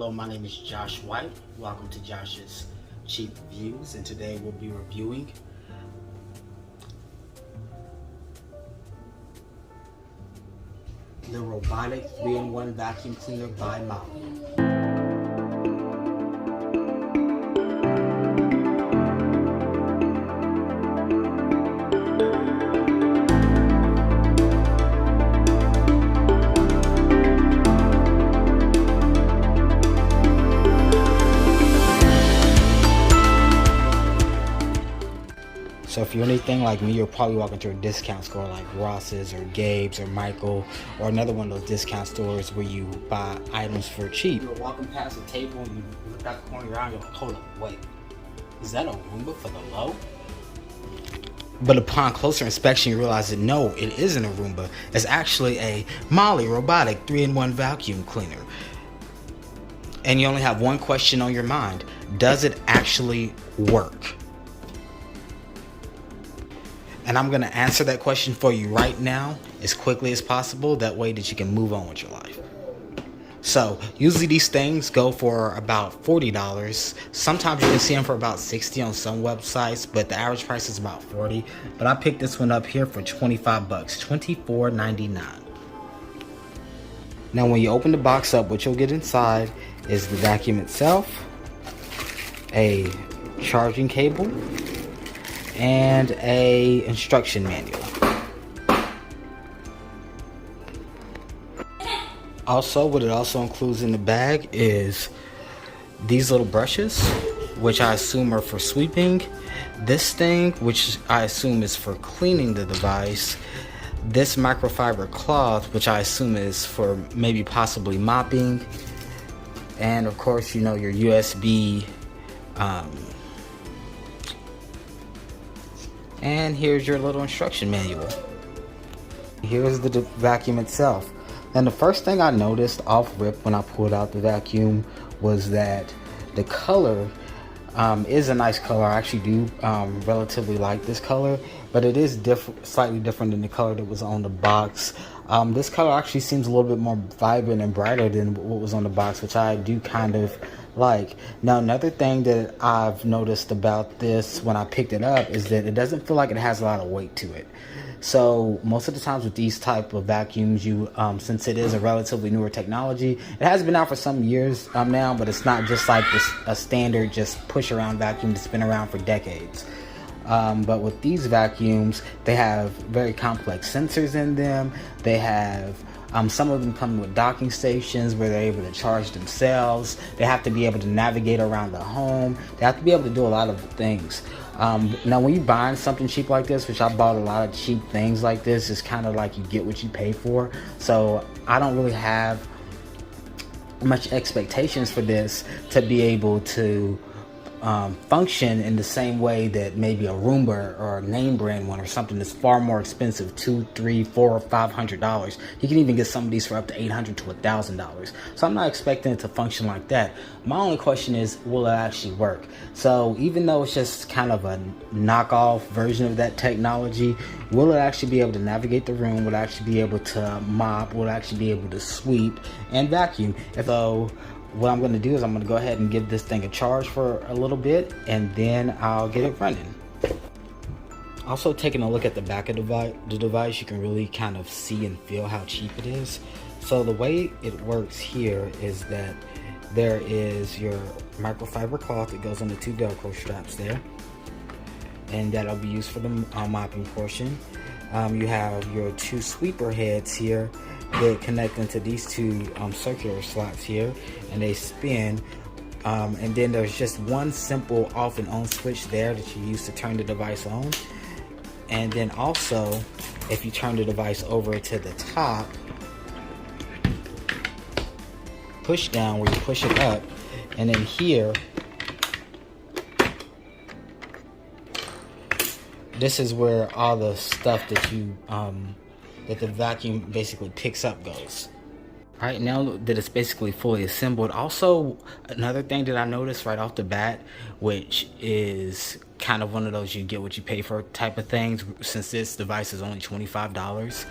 Hello, my name is Josh White. Welcome to Josh's Cheap Reviews, and today we'll be reviewing the robotic 3-in-1 vacuum cleaner by Mahli. So if you're anything like me, you'll probably walk into a discount store like Ross's or Gabe's or Michael or another one of those discount stores where you buy items for cheap. You're walking past the table and you look out the corner of your eye and you're like, hold up, wait, is that a Roomba for the low? But upon closer inspection, you realize that no, it isn't a Roomba. It's actually a Mahli Robotic 3-in-1 vacuum cleaner. And you only have one question on your mind. Does it actually work? And I'm going to answer that question for you right now as quickly as possible. That way that you can move on with your life. So usually these things go for about $40. Sometimes you can see them for about $60 on some websites, but the average price is about $40. But I picked this one up here for $25, $24.99. Now when you open the box up, what you'll get inside is the vacuum itself, a charging cable, and a instruction manual. Also, what it also includes in the bag is these little brushes, which I assume are for sweeping. This thing, which I assume is for cleaning the device. This microfiber cloth, which I assume is for maybe possibly mopping. And of course, you know, your USB and here's your little instruction manual. Here's the vacuum itself. And the first thing I noticed off rip when I pulled out the vacuum was that the color is a nice color. I actually do relatively like this color, but it is slightly different than the color that was on the box. This color actually seems a little bit more vibrant and brighter than what was on the box, which I do kind of like. Now, another thing that I've noticed about this when I picked it up is that it doesn't feel like it has a lot of weight to it. So most of the times with these type of vacuums, you since it is a relatively newer technology, it has been out for some years now, but it's not just like a standard just push around vacuum that's been around for decades. But with these vacuums, they have very complex sensors in them. They have some of them come with docking stations where they're able to charge themselves. They have to be able to navigate around the home. They have to be able to do a lot of things. Now, when you're buying something cheap like this, which I bought a lot of cheap things like this, it's kind of like you get what you pay for. So I don't really have much expectations for this to be able to function in the same way that maybe a Roomba or a name brand one or something that's far more expensive, $200, $300, $400, or $500. You can even get some of these for up to $800 to $1,000. So I'm not expecting it to function like that. My only question is, will it actually work? So even though it's just kind of a knockoff version of that technology, will it actually be able to navigate the room? Will it actually be able to mop? Will it actually be able to sweep and vacuum? If so, what I'm going to do is I'm going to go ahead and give this thing a charge for a little bit, and then I'll get it running. Also, taking a look at the back of the device, you can really kind of see and feel how cheap it is. So the way it works here is that there is your microfiber cloth that goes on the two Velcro straps there, and that'll be used for the mopping portion. You have your two sweeper heads here that connect into these two circular slots here, and they spin. And then there's just one simple off and on switch there that you use to turn the device on. And then also, if you turn the device over to the top, push down where you push it up, and then here, this is where all the stuff that you that the vacuum basically picks up goes. Right now that it's basically fully assembled. Also, another thing that I noticed right off the bat, which is kind of one of those you get what you pay for type of things, since this device is only $25,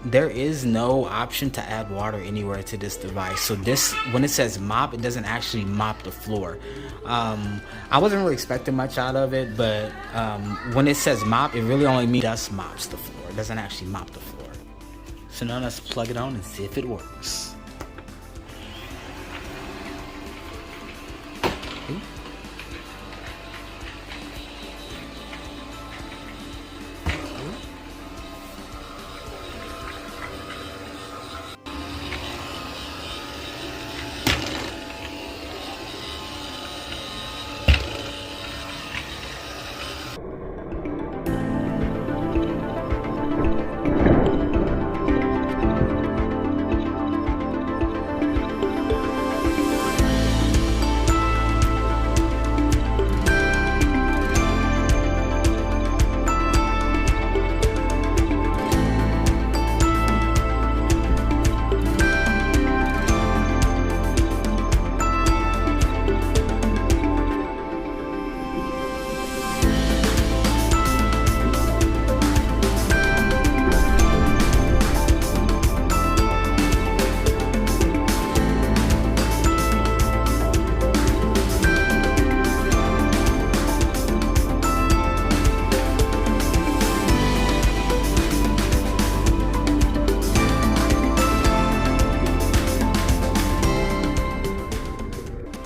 there is no option to add water anywhere to this device. So this, when it says mop, it doesn't actually mop the floor. I wasn't really expecting much out of it, but when it says mop, it really only means dust mops the floor. It doesn't actually mop the floor. So now let's plug it on and see if it works.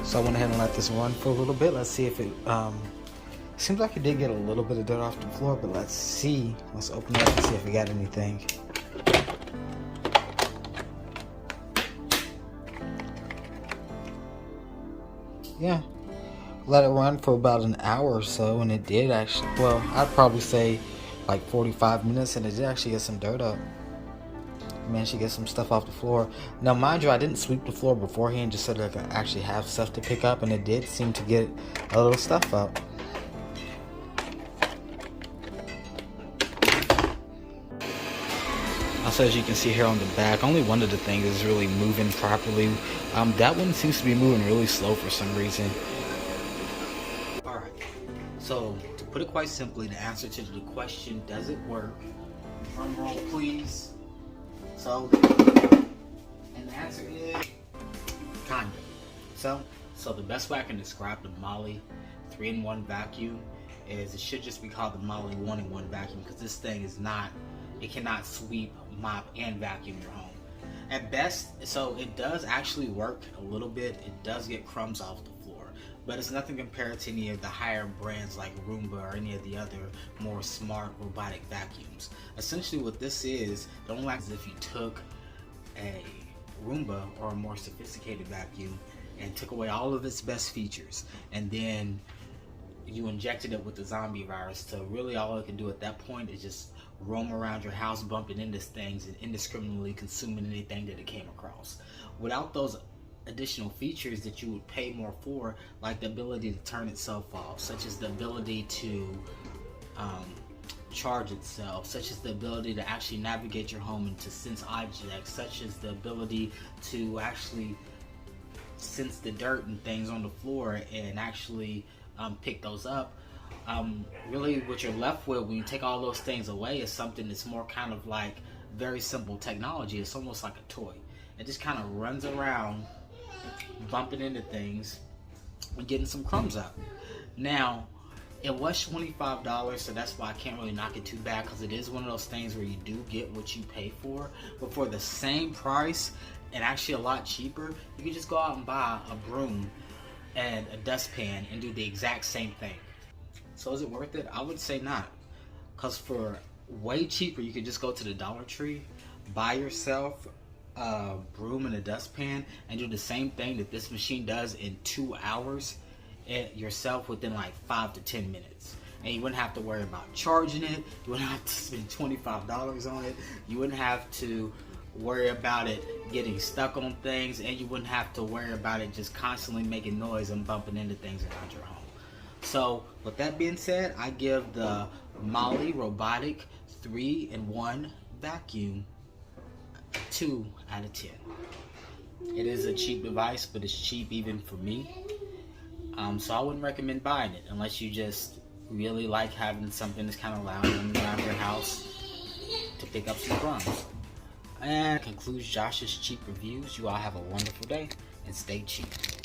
So I went ahead and let this run for a little bit. Let's see if it, seems like it did get a little bit of dirt off the floor, but let's see. Let's open it up and see if we got anything. Yeah, let it run for about an hour or so, and it did actually, well, I'd probably say like 45 minutes, and it did actually get some dirt up. Managed to get some stuff off the floor. Now, mind you, I didn't sweep the floor beforehand just so that I could actually have stuff to pick up, and it did seem to get a little stuff up. Also, as you can see here on the back, only one of the things is really moving properly. That one seems to be moving really slow for some reason. Alright, so to put it quite simply, the answer to the question, does it work? Drum roll, please. So, and the answer is kinda. So the best way I can describe the Mahli 3-in-1 vacuum is it should just be called the Mahli 1-in-1 vacuum, because this thing is not, it cannot sweep, mop, and vacuum your home. At best, so it does actually work a little bit. It does get crumbs off the floor, but it's nothing compared to any of the higher brands like Roomba or any of the other more smart robotic vacuums. Essentially what this is, don't like as if you took a Roomba or a more sophisticated vacuum and took away all of its best features, and then you injected it with the zombie virus. So really all it can do at that point is just roam around your house, bumping into things and indiscriminately consuming anything that it came across. Without those additional features that you would pay more for, like the ability to turn itself off, such as the ability to charge itself, such as the ability to actually navigate your home and to sense objects, such as the ability to actually sense the dirt and things on the floor and actually pick those up. Really what you're left with when you take all those things away is something that's more kind of like very simple technology. It's almost like a toy. It just kind of runs around bumping into things and getting some crumbs up. Now, it was $25, so that's why I can't really knock it too bad, because it is one of those things where you do get what you pay for. But for the same price, and actually a lot cheaper, you can just go out and buy a broom and a dustpan and do the exact same thing. So is it worth it? I would say not, because for way cheaper you could just go to the Dollar Tree, buy yourself a broom and a dustpan and do the same thing that this machine does in 2 hours yourself within like 5 to 10 minutes. And you wouldn't have to worry about charging it, you wouldn't have to spend $25 on it, you wouldn't have to worry about it getting stuck on things, and you wouldn't have to worry about it just constantly making noise and bumping into things around your home. So with that being said, I give the Mahli Robotic 3-in-1 vacuum 2 out of 10. It is a cheap device, but it's cheap even for me. So I wouldn't recommend buying it unless you just really like having something that's kind of loud around your house. to pick up some crumbs. And concludes Josh's cheap reviews. You all have a wonderful day and stay cheap.